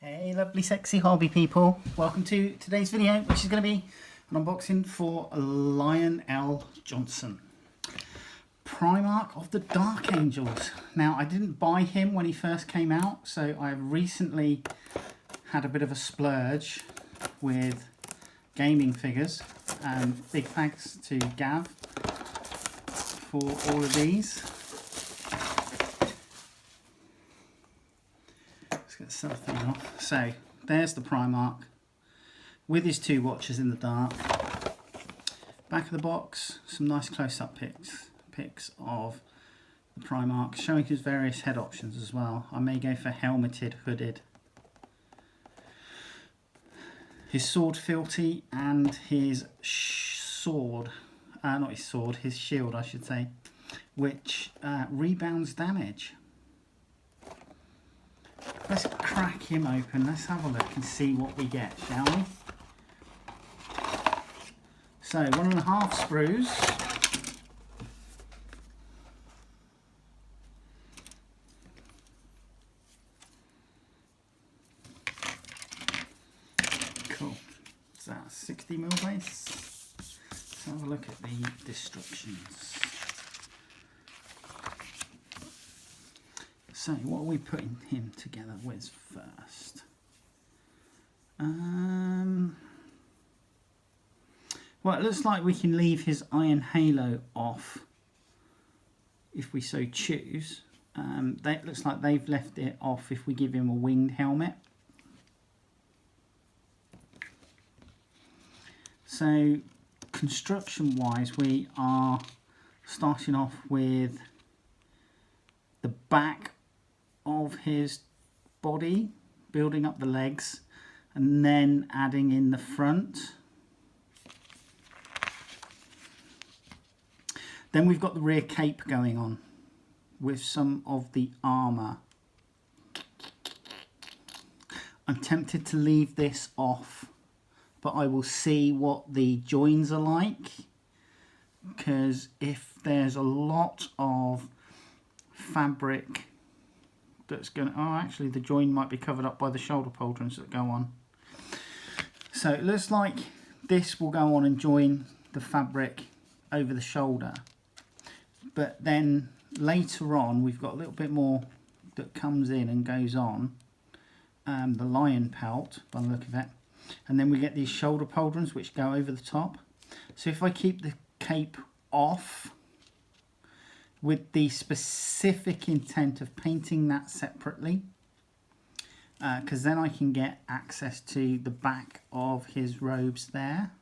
Hey lovely sexy hobby people, welcome to today's video, which is going to be an unboxing for Lionel Johnson, Primarch of the Dark Angels. Now I didn't buy him when he first came out, so I've recently had a bit of a splurge with gaming figures, and big thanks to Gav for all of these. Get something off. So there's the Primarch with his two watches in the dark. Back of the box, some nice close-up pics of the Primarch, showing his various head options as well. I may go for helmeted, hooded. His sword fealty and his sword, not his sword, his shield I should say, which rebounds damage. Let's crack him open. Let's have a look and see what we get, shall we? So 1.5 sprues. Cool. So that's 60mm base. Let's have a look at the destructions. So what are we putting him together with first? Well, it looks like we can leave his iron halo off if we so choose. It looks like they've left it off if we give him a winged helmet. So construction wise, we are starting off with the back of his body, building up the legs, and then adding in the front. Then we've got the rear cape going on with some of the armour. I'm tempted to leave this off, but I will see what the joins are like, because if there's a lot of fabric that's going to, oh actually the join might be covered up by the shoulder pauldrons that go on. So it looks like this will go on and join the fabric over the shoulder, but then later on we've got a little bit more that comes in and goes on, the lion pelt by the look of it, and then we get these shoulder pauldrons which go over the top. So if I keep the cape off with the specific intent of painting that separately, because then I can get access to the back of his robes there,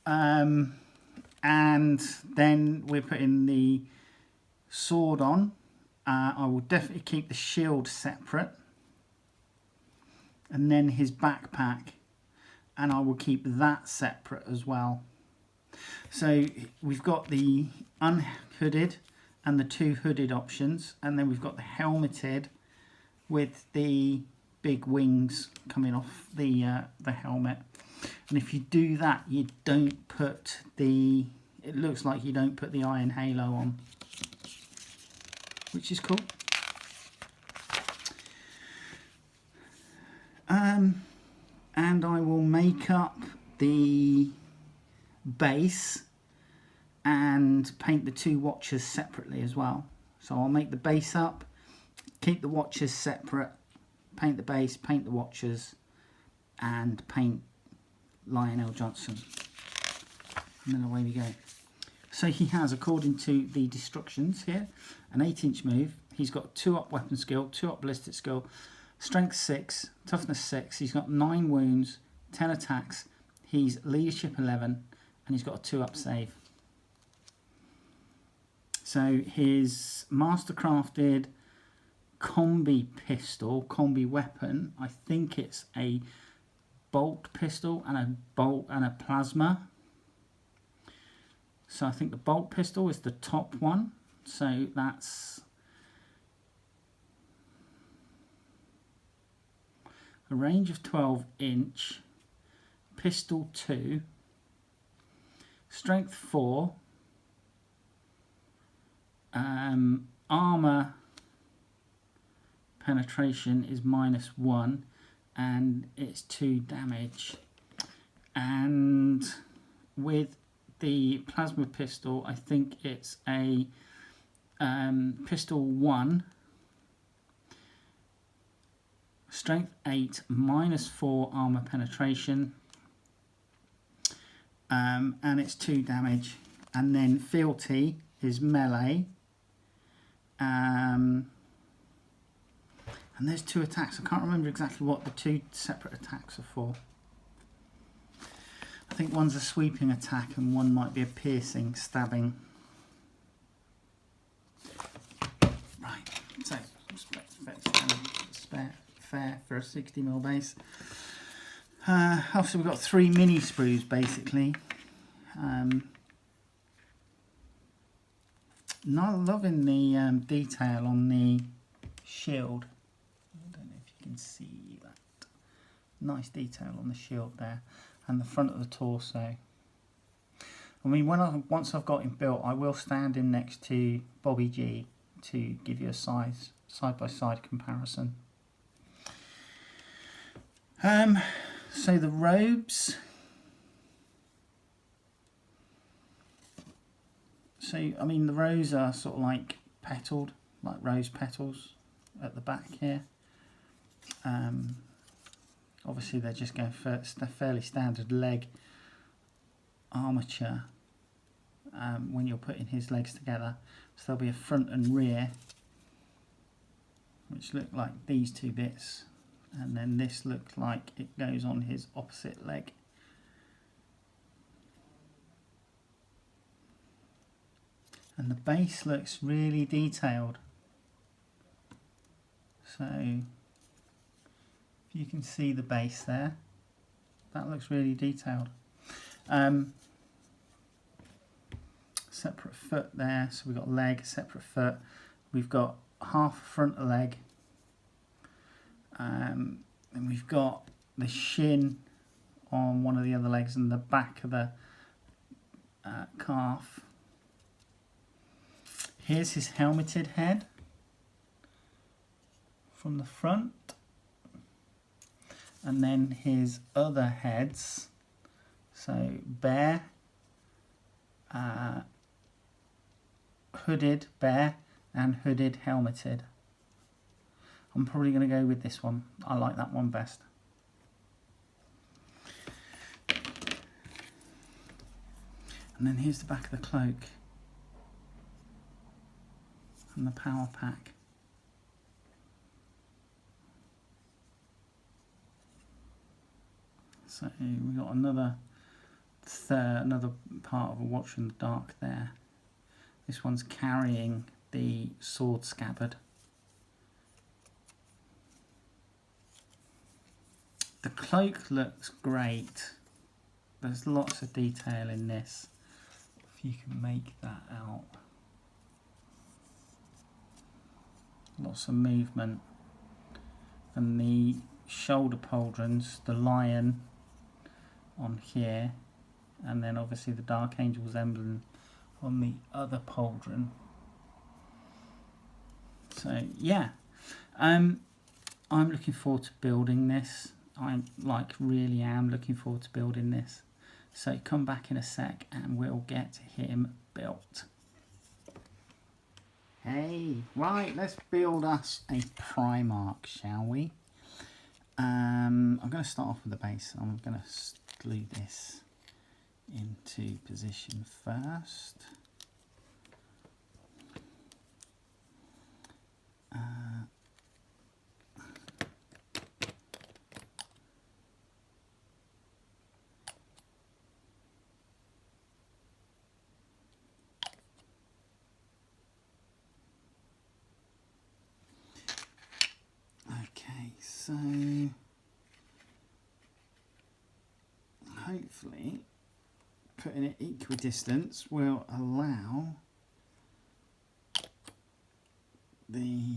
and then we're putting the sword on. I will definitely keep the shield separate, and then his backpack, and I will keep that separate as well. So we've got the unhooded and the two hooded options, and then we've got the helmeted with the big wings coming off the helmet. And if you do that, you don't put the, it looks like you don't put the iron halo on, which is cool. And I will make up the base and paint the two watches separately as well. So I'll make the base up, keep the watches separate, paint the base, paint the watches, and paint Lionel Johnson, and then away we go. So he has, according to the destructions here, an 8-inch move. He's got 2-up weapon skill, 2-up ballistic skill, strength 6, toughness 6. He's got 9 wounds, 10 attacks. He's leadership 11, and he's got a 2-up save. So his mastercrafted combi pistol, combi weapon, I think it's a bolt pistol and a bolt and a plasma. So I think the bolt pistol is the top one. So that's a range of 12-inch, pistol 2, strength 4, armour penetration is -1 and it's 2 damage. And with the plasma pistol, I think it's a pistol 1, strength 8, -4 armor penetration, and it's 2 damage. And then fealty is melee, and there's 2 attacks. I can't remember exactly what the 2 separate attacks are for. I think one's a sweeping attack and one might be a piercing, stabbing. Right, so fair for a 60mm base. Also we've got 3 mini sprues basically. Not loving the detail on the shield. I don't know if you can see that. Nice detail on the shield there. And the front of the torso. I mean, once I've got him built, I will stand him next to Bobby G to give you a side-by-side comparison. So the robes. So, I mean, the rose are sort of like petaled, like rose petals at the back here. Obviously, they're just going for a fairly standard leg armature when you're putting his legs together. So there'll be a front and rear, which look like these 2 bits, and then this looks like it goes on his opposite leg. And the base looks really detailed. So if you can see the base there, that looks really detailed. Separate foot there, so we've got leg, separate foot. We've got half front of leg. And we've got the shin on one of the other legs and the back of the calf. Here's his helmeted head from the front, and then his other heads, so bare, hooded bare, and hooded helmeted. I'm probably going to go with this one. I like that one best. And then here's the back of the cloak and the power pack. So we've got another part of a Watch in the Dark there. This one's carrying the sword scabbard. The cloak looks great. There's lots of detail in this. If you can make that out. Lots of movement. And the shoulder pauldrons, the lion on here, and then obviously the Dark Angel's emblem on the other pauldron. So yeah, I'm looking forward to building this. I really am looking forward to building this. So come back in a sec and we'll get him built. Hey, right, let's build us a Primarch, shall we? I'm going to start off with the base. I'm going to glue this into position first. Okay, so hopefully putting it equidistant will allow the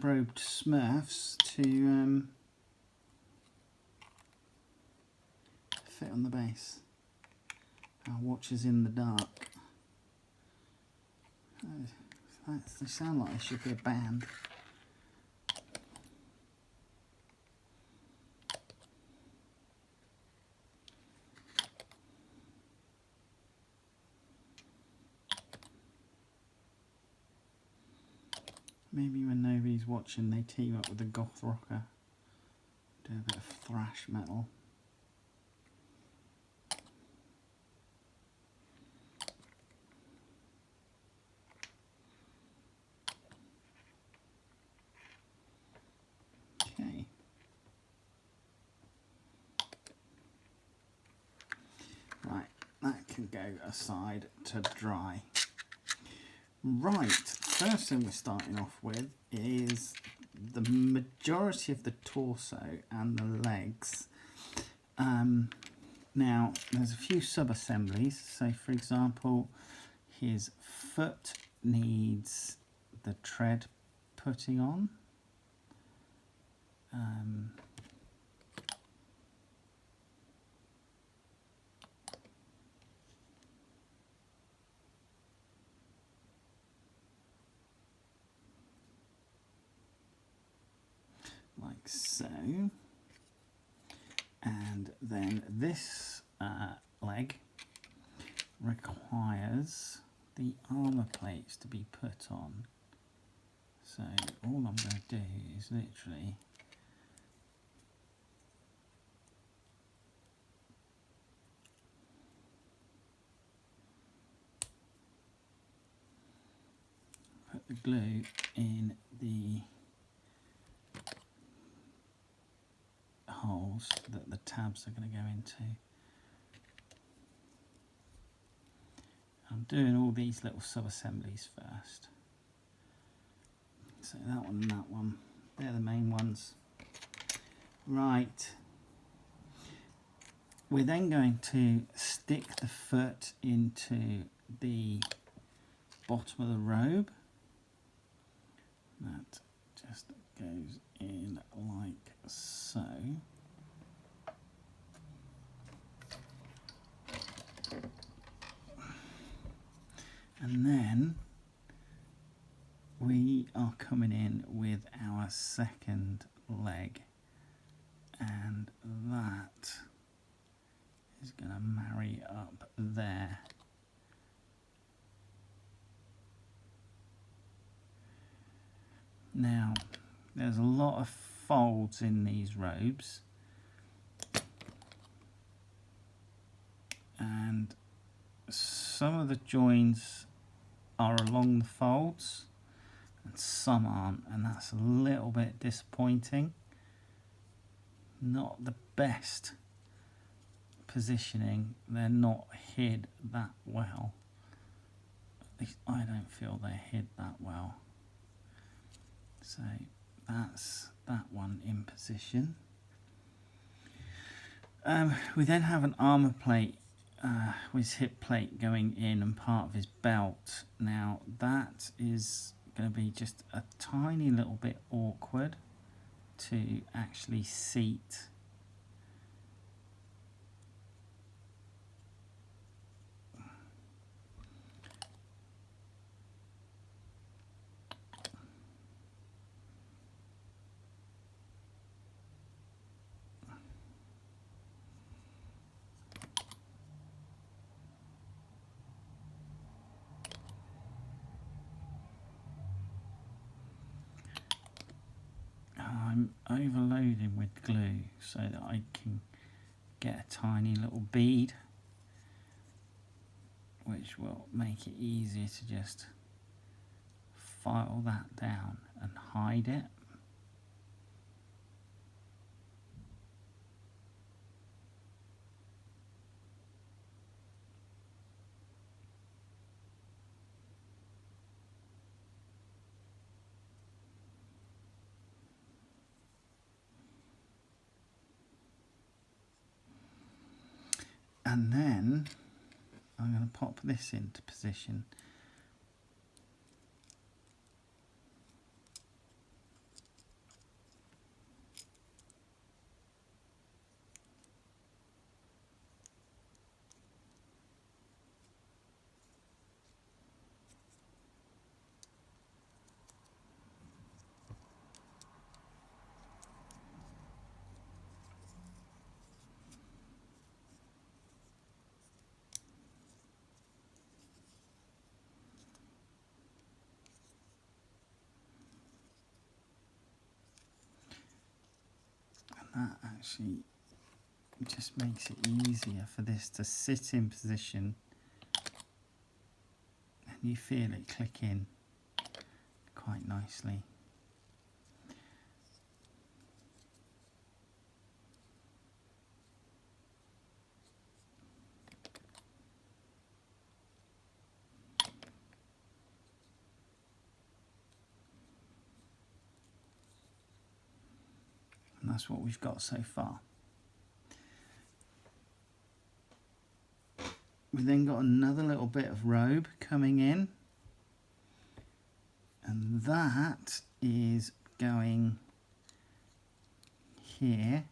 robed smurfs to fit on the base. Our watch is in the dark. They sound like they should be a band. Maybe when nobody's watching, they team up with a goth rocker, do a bit of thrash metal. Okay. Right, that can go aside to dry. Right, first thing we're starting off with is the majority of the torso and the legs. Now, there's a few sub-assemblies. So, for example, his foot needs the tread putting on. Like so. And then this leg requires the armour plates to be put on. So all I'm going to do is literally put the glue in the holes that the tabs are going to go into. I'm doing all these little sub-assemblies first. So that one and that one, they're the main ones. Right. We're then going to stick the foot into the bottom of the robe. That just goes in like so. And then we are coming in with our second leg, and that is going to marry up there. Now, there's a lot of folds in these robes, and some of the joins are along the folds and some aren't, and that's a little bit disappointing. Not the best positioning, they're not hid that well. At least I don't feel they're hid that well. So that's that one in position. We then have an armour plate with his hip plate going in and part of his belt. Now that is going to be just a tiny little bit awkward to actually seat. I'm overloading with glue so that I can get a tiny little bead, which will make it easier to just file that down and hide it. And then I'm going to pop this into position. that actually just makes it easier for this to sit in position, and you feel it click in quite nicely. And that's what we've got so far. We've then got another little bit of robe coming in, and that is going here.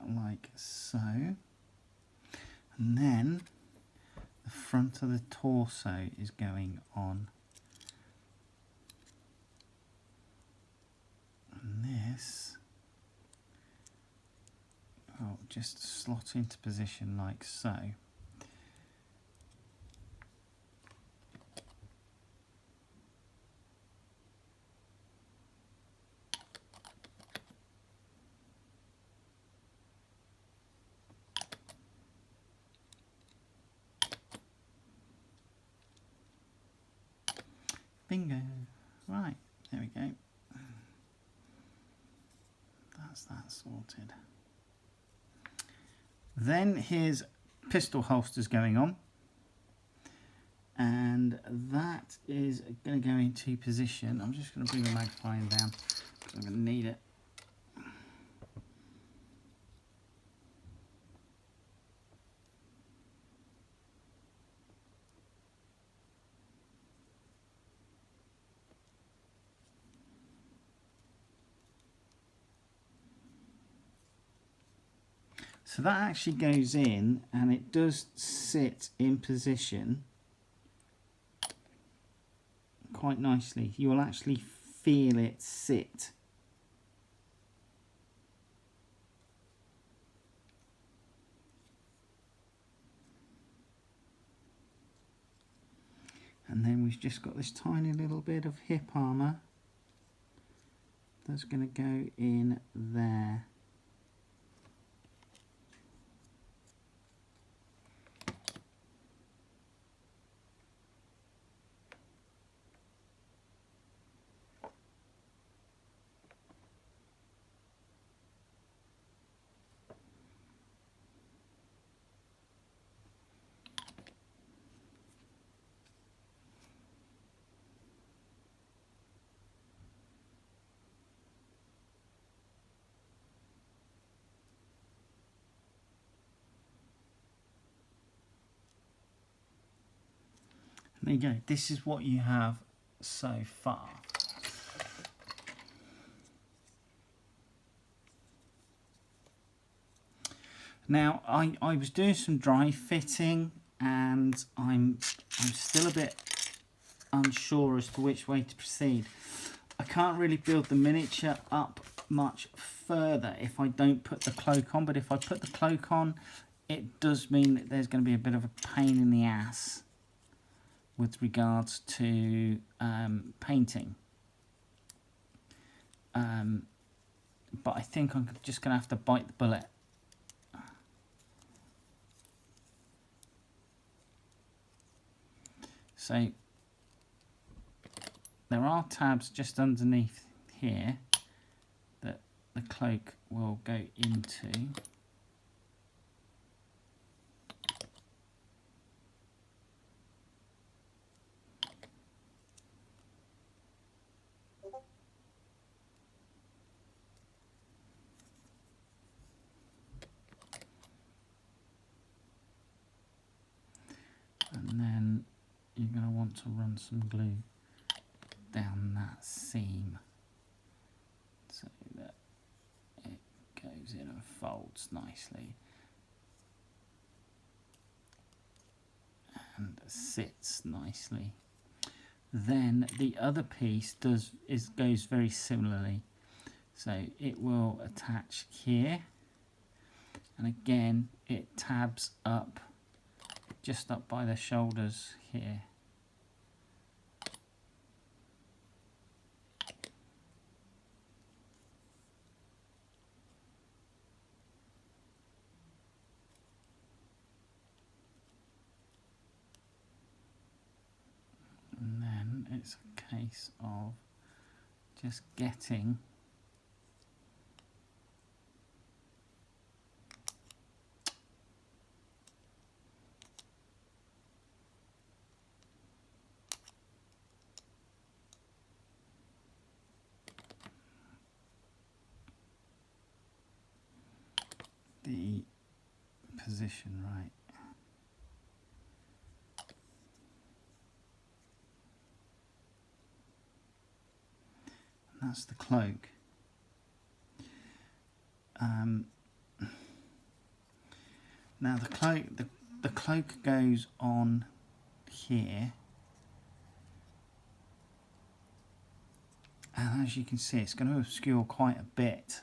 Like so, and then the front of the torso is going on, and this will just slot into position like so. Bingo. Right, there we go. That's that sorted. Then here's pistol holsters going on, and that is going to go into position. I'm just going to bring the magnifying down because I'm going to need it. So that actually goes in, and it does sit in position quite nicely. You will actually feel it sit. And then we've just got this tiny little bit of hip armour that's going to go in there. There you go. This is what you have so far. Now, I was doing some dry fitting, and I'm still a bit unsure as to which way to proceed. I can't really build the miniature up much further if I don't put the cloak on, but if I put the cloak on, it does mean that there's going to be a bit of a pain in the ass with regards to painting. But I think I'm just going to have to bite the bullet. So there are tabs just underneath here that the cloak will go into. And then you're going to want to run some glue down that seam so that it goes in and folds nicely and sits nicely. then the other piece goes very similarly. So it will attach here, and again it tabs up just up by the shoulders here. And then it's a case of just getting the position right. And that's the cloak. Now the cloak goes on here, and as you can see it's going to obscure quite a bit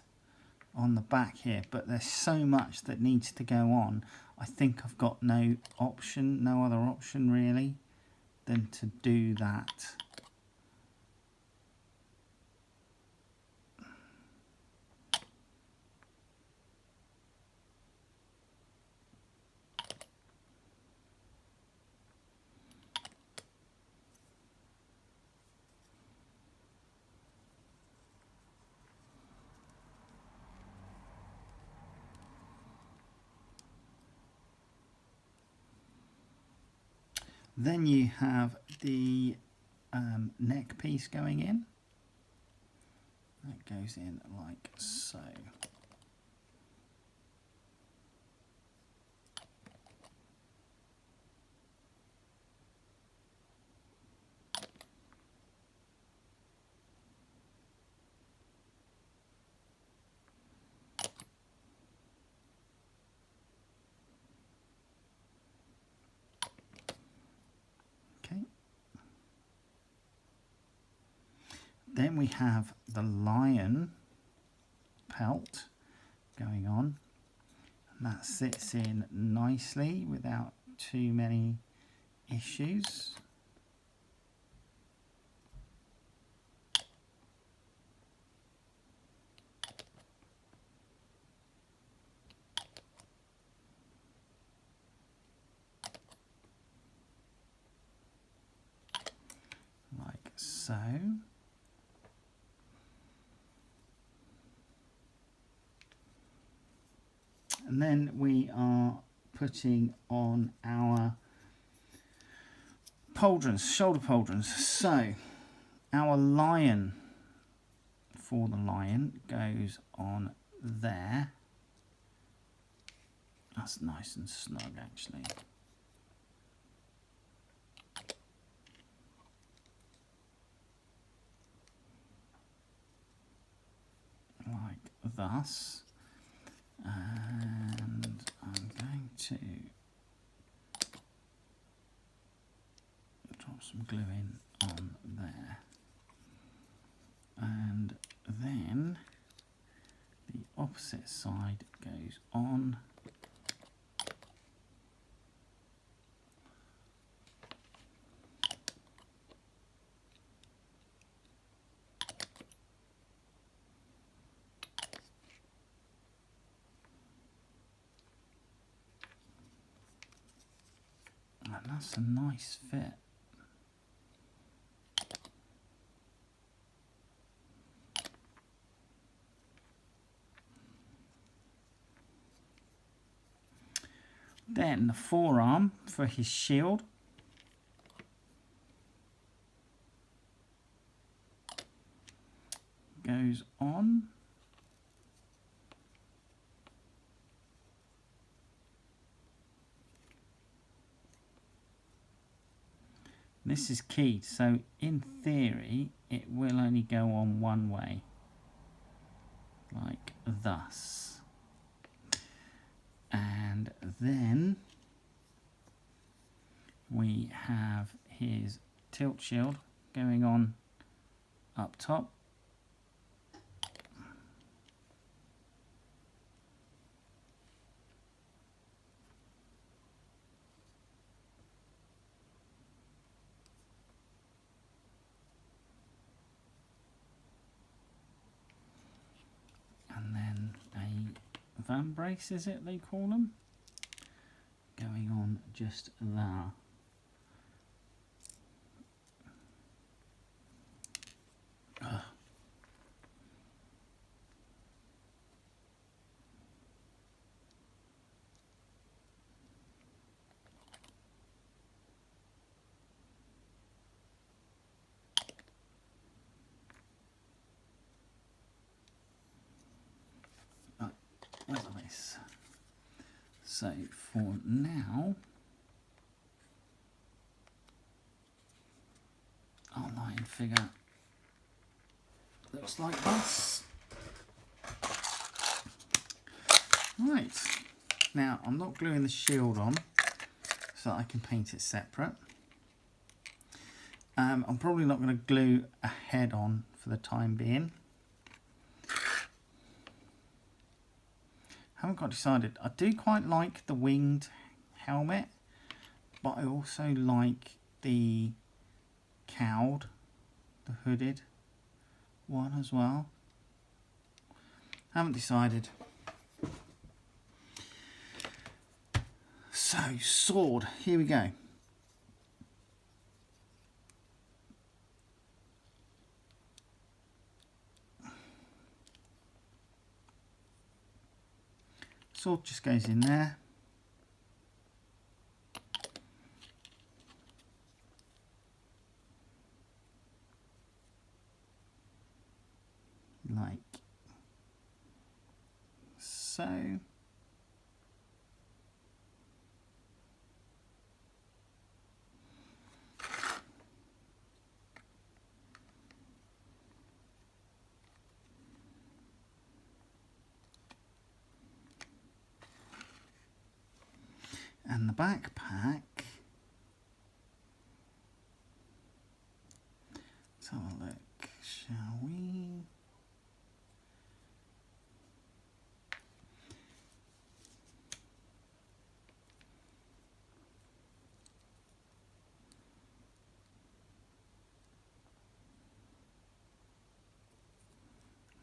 on the back here, but there's so much that needs to go on. I think I've got no other option really than to do that. Then you have the neck piece going in. That goes in like so. Then we have the lion pelt going on, and that sits in nicely without too many issues. Like so. And then we are putting on our pauldrons, shoulder pauldrons. So our lion, for the lion, goes on there. That's nice and snug actually. Like thus. And I'm going to drop some glue in on there, and then the opposite side goes on. And that's a nice fit. Then the forearm for his shield. Goes on. This is key, so in theory it will only go on one way, like thus. And then we have his tilt shield going on up top. And then a van brace, is it they call them? Going on just there. Ugh. Where's this? So for now, our line figure looks like this. Right, now I'm not gluing the shield on so that I can paint it separate. I'm probably not going to glue a head on for the time being. Haven't got decided. I do quite like the winged helmet, but I also like the cowled, the hooded one as well. Haven't decided. So, sword, here we go. Sword just goes in there. Like so. And the backpack, let's have a look, shall we?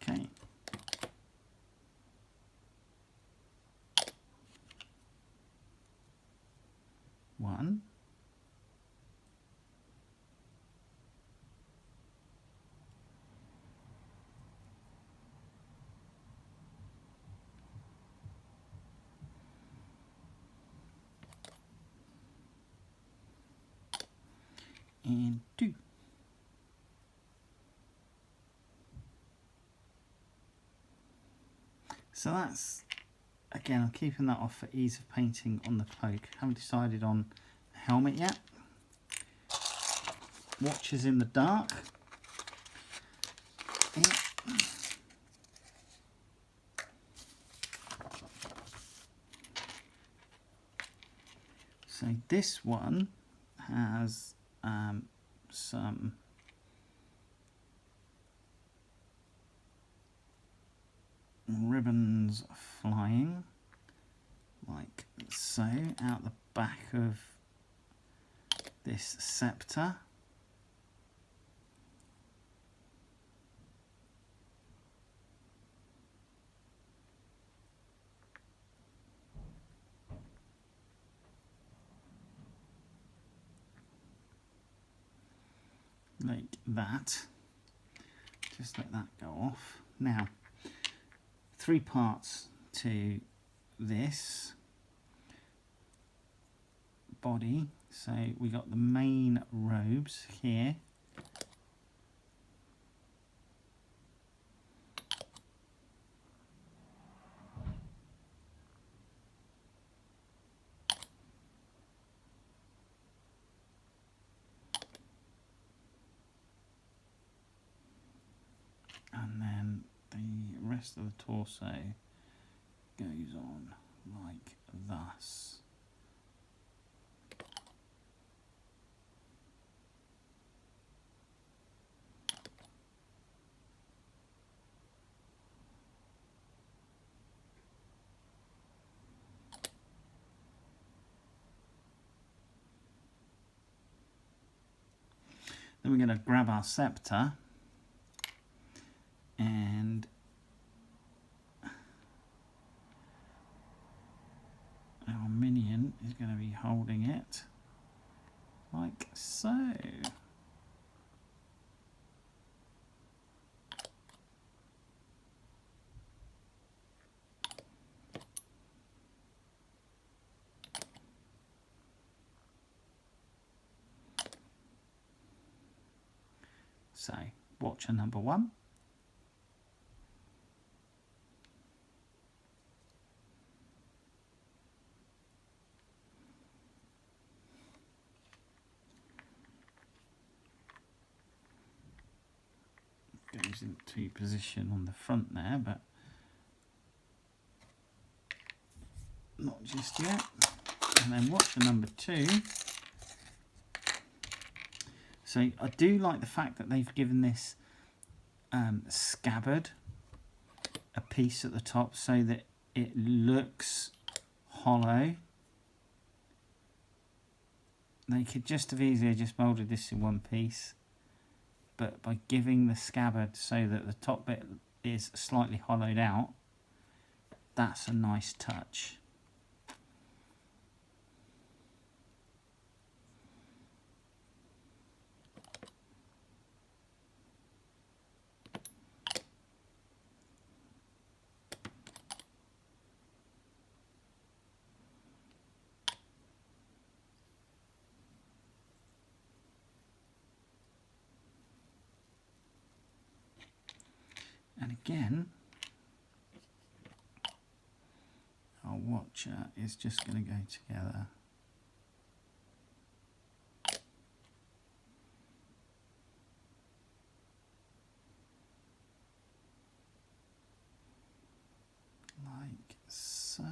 Okay. One. And two. So that's, again, I'm keeping that off for ease of painting on the cloak. Haven't decided on the helmet yet. Watches in the dark. Yeah. So this one has some ribbons flying like so out the back of this scepter. Like that. Just let that go off. Now, 3 parts to this body. So we got the main robes here. And then the rest of the torso goes on like thus. Then we're going to grab our scepter and our minion is going to be holding it like so. So, watcher number 1. Goes into position on the front there, but not just yet. And then watcher number 2. So I do like the fact that they've given this scabbard a piece at the top so that it looks hollow. They could just have easily just moulded this in one piece, but by giving the scabbard so that the top bit is slightly hollowed out, that's a nice touch. And again, our watcher is just going to go together. Like so.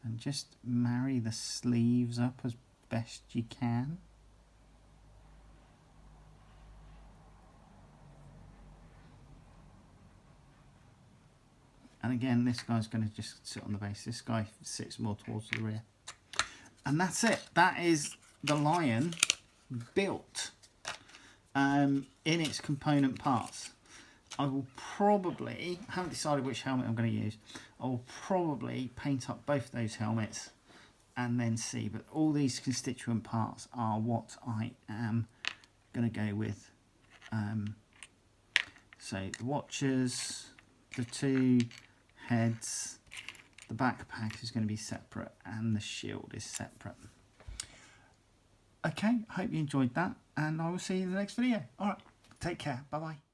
And just marry the sleeves up as best you can. And again, this guy's going to just sit on the base. This guy sits more towards the rear. And that's it. That is the lion built in its component parts. I will probably, I haven't decided which helmet I'm going to use. I will probably paint up both those helmets and then see. But all these constituent parts are what I am going to go with. So the watchers, the 2 heads, the backpack is going to be separate, and the shield is separate. Okay, I hope you enjoyed that, and I will see you in the next video. Alright, take care, bye bye.